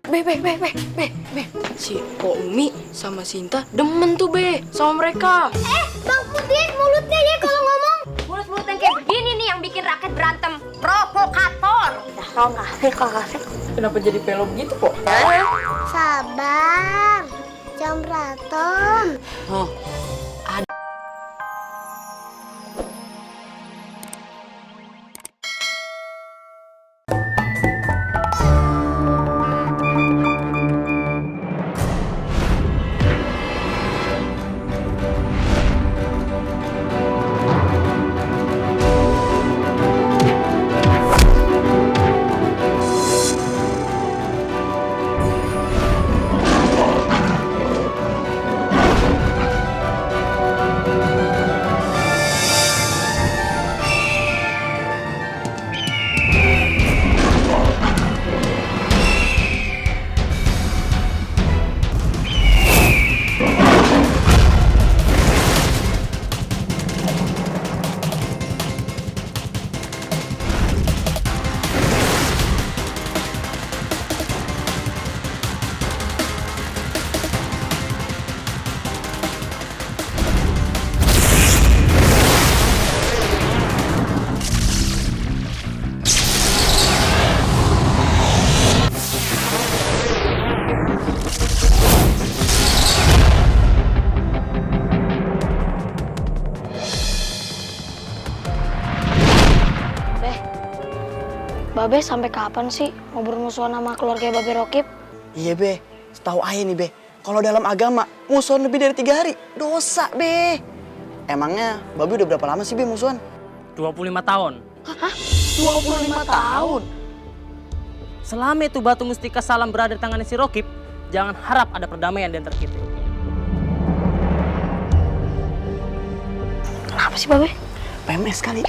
Be. Si Umi sama Sinta demen tuh, Be, sama mereka. Bang Pudin, mulutnya ya kalau ngomong. Mulut-mulut yang kayak begini nih yang bikin rakyat berantem. Provokator. Ya, kalau nggak asik. Kenapa jadi pelom gitu, kok? Sabar. Jangan berantem. Oh, Babe sampai kapan sih mau bermusuhan sama keluarga Babe Rokib? Iya, Be. Setahu Ayah nih, Be. Kalau dalam agama, musuhan lebih dari 3 hari. Dosa, Be. Emangnya Babe udah berapa lama sih, Be, musuhan? 25 tahun. Hah? 25 tahun? Selama itu batu mustika salam berada di tangan si Rokib, jangan harap ada perdamaian di antara kita. Kenapa sih Babe? PMS kali.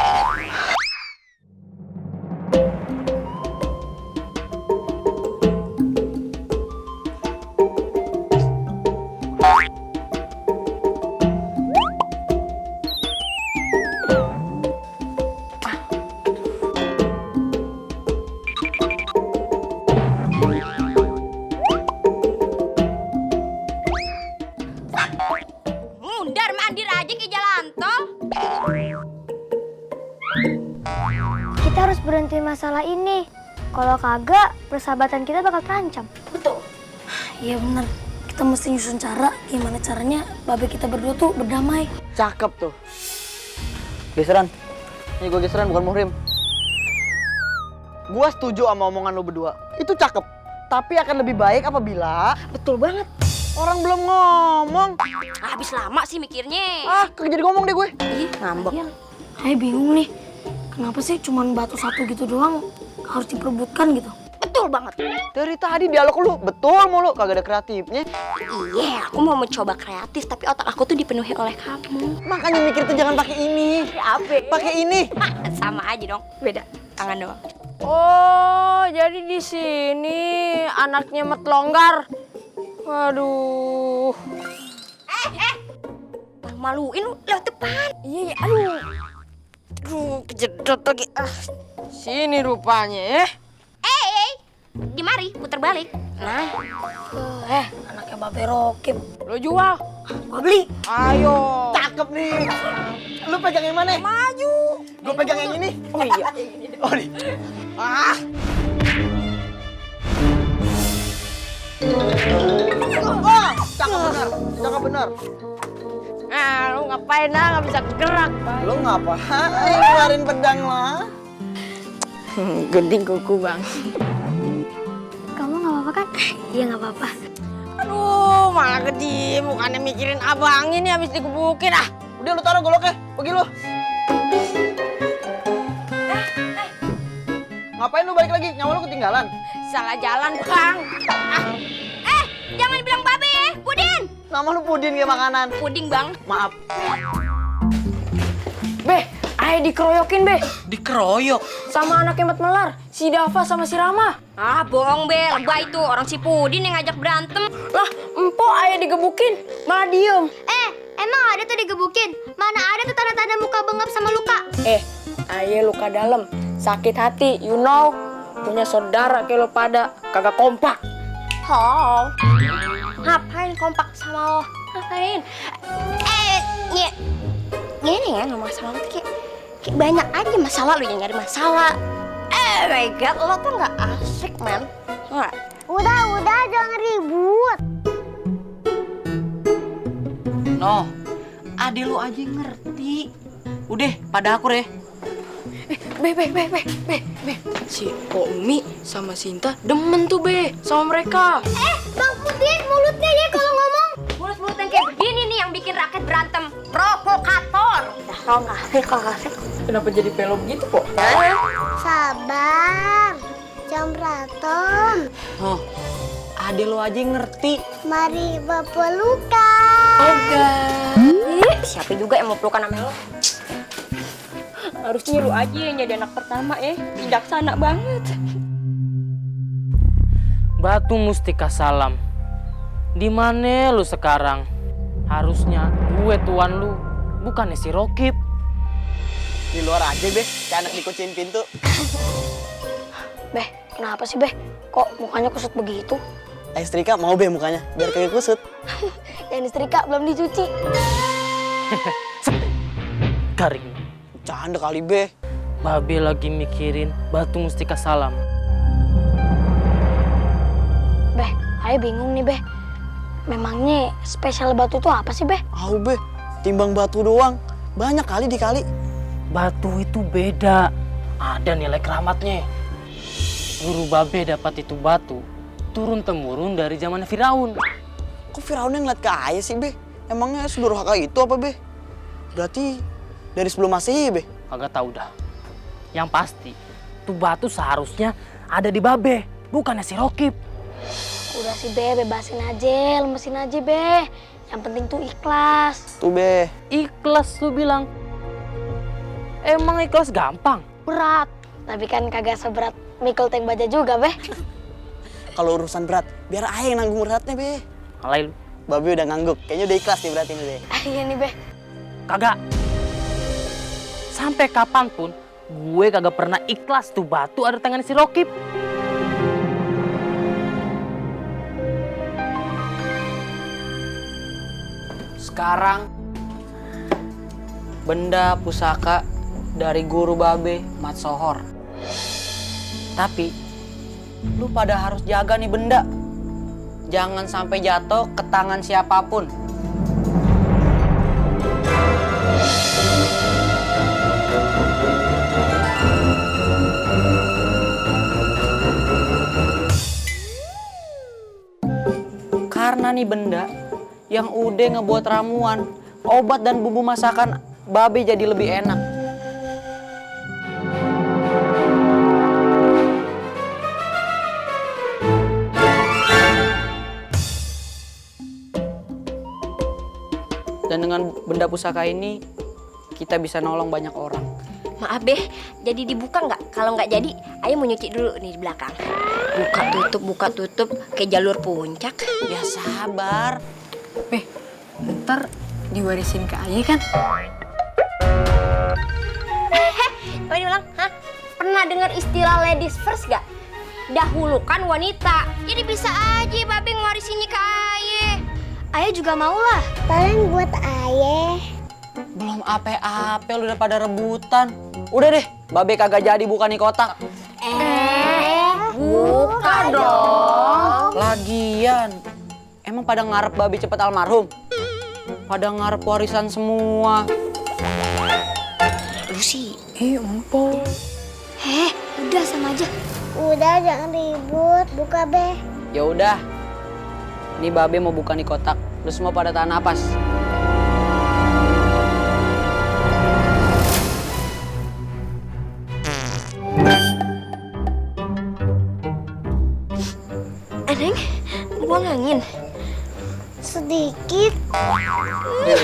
Mundar mandir aja ke jalan tol. Kita harus berhenti masalah ini. Kalau kagak, persahabatan kita bakal terancam. Betul. Iya bener. Kita mesti nyusun cara gimana caranya Babe kita berdua tuh berdamai. Cakep tuh. Geseran. Ini gue geseran, bukan muhrim. Gua setuju sama omongan lo berdua. Itu cakep. Tapi akan lebih baik apabila... Betul banget. Orang belum ngomong. Habis lama sih mikirnya. Kagak jadi ngomong deh gue. Ih, ngambek. Ayah bingung nih. Kenapa sih cuman batu satu gitu doang harus diperebutkan gitu? Betul banget. Dari tadi dialog lu betul mulu, kagak ada kreatifnya. Iya, aku mau mencoba kreatif, tapi otak aku tuh dipenuhi oleh kamu. Makanya mikir tuh jangan pakai ini. Apa? Pakai ini. Sama aja dong, beda tangan doang. Oh, jadi di sini anaknya Met Longgar. Waduh. Maluin lu lewat depan. Iya, aduh, kejedot lagi. Sini rupanya, Di mari, putar balik. Nah, Anaknya Babe Rokib. lo jual. Gua beli. Ayo. Cakep nih. Lu pegang yang mana? Maju. Gue pegang yang ini. Oh iya. Oh nih. Cakep benar. Cakep benar. Lu ngapain nggak bisa gerak. Lu ngapain keluarin pedang lah? Gunting kuku, Bang. kamu nggak apa-apa kan? Iya nggak apa-apa. Aduh, malah kediem. Bukannya mikirin abang ini habis digebukin ah. Udah lu taruh goloknya, pergi lu. Ngapain lu balik lagi? Nyawa lu ketinggalan. Salah jalan, Bang. Jangan bilang babe ya, Pudin. Nama lu Pudin kayak makanan. Puding, Bang. Maaf. Be, Ayah dikeroyokin, Be. Dikeroyok. Sama anaknya Mat Melar, si Dava sama si Rama. Bohong, Be. Lebay itu. Orang si Pudin yang ngajak berantem. Lah, empok Ayah digebukin, malah diem. Emang ada tuh digebukin? Mana ada tuh tanda-tanda muka bengap sama luka? Ayah luka dalam, sakit hati, you know. Punya saudara kayak lo pada, kagak kompak. Oh, ngapain kompak sama lo? Ngapain? Gini ya, ngomong sama lo tuh kayak banyak aja masalah lu yang nyari masalah. My God, lo tuh nggak asik, man. Nggak? Udah, jangan ribut. Noh, ade lu aja ngerti. Udah, pada akur ya. Be. Si Umi sama Sinta demen tuh, Be, sama mereka. Bang Pudin, mulutnya ya kalau ngomong. Mulut-mulut yang kayak begini nih yang bikin rakyat berantem. Provokator. Dah, lo nggak asik. Kenapa jadi pelom gitu kok? Sabar, jangan berantem. Oh, ade lu aja ngerti. Mari berpelukan. Siapa juga yang mau pelukan sama lo? Harusnya lu aja yang jadi anak pertama ya. Bijaksana banget. Batu Mustika Salam. Di mana lu sekarang? Harusnya gue tuan lu, bukannya si Rokib. Di luar aja, Be. Kayak anak dikunciin pintu. Beh, kenapa sih, Beh? Kok mukanya kusut begitu? Setrika mau, Be, mukanya. Biar kagak kusut. Yang disetrika belum dicuci. Garing. Canda kali, Be. Babe lagi mikirin Batu Mustika Salam. Beh, Ayah bingung nih, Beh. Memangnya spesial batu itu apa sih, Beh? Au, Be. Timbang batu doang. Banyak kali dikali. Batu itu beda. Ada nilai keramatnya. Guru Babe dapat itu batu turun-temurun dari zaman Firaun. Kok Firaun yang ngeliat ke Ayah sih, Be? Emangnya sedurhaka itu apa, Be? Berarti dari sebelum Masehi, Be? Kagak tahu dah. Yang pasti, tuh batu seharusnya ada di Babe, bukannya si Rokib. Udah sih, Be, bebasin aja, lemesin aja, Be. Yang penting tuh ikhlas. Tuh, Be. Ikhlas lu bilang. Emang ikhlas gampang? Berat. Tapi kan kagak seberat mikul tank baja juga, Be. Kalau urusan berat, biar Ayah yang nanggung beratnya, Be. Alay lu. Babe udah ngangguk. Kayaknya udah ikhlas nih berarti nih, Be. Iya nih, Be. Kagak. Sampai kapanpun, gue kagak pernah ikhlas tuh batu ada tangan si Rokib. Sekarang benda pusaka dari guru Babe Mat Sohor. Tapi lu pada harus jaga nih benda. Jangan sampai jatuh ke tangan siapapun. Karena nih benda yang udah ngebuat ramuan, obat dan bumbu masakan Babe jadi lebih enak. Dan dengan benda pusaka ini, kita bisa nolong banyak orang. Maaf Beh, jadi dibuka nggak? Kalau nggak jadi, Ayah mau nyuci dulu nih di belakang. Buka tutup, kayak jalur puncak. Ya sabar. Beh, ntar diwarisin ke Ayah kan? Coba diulang, hah? Pernah dengar istilah ladies first gak? Dahulukan wanita. Jadi bisa aja Babe ngewarisinnya ke Ayah. Ayah juga mau lah. Paling buat Ayah. Belum ape-ape lu udah pada rebutan. Udah deh, Babe kagak jadi buka nih kotak. Buka dong. Lagian, emang pada ngarep Babe cepet almarhum? Pada ngarep warisan semua. Lu sih. Empok. Udah sama aja. Udah, jangan ribut. Buka, Beh. Ya udah. Ini Babe mau buka nih kotak. Lu semua pada tahan napas. Neng, buang angin. Sedikit. Udah.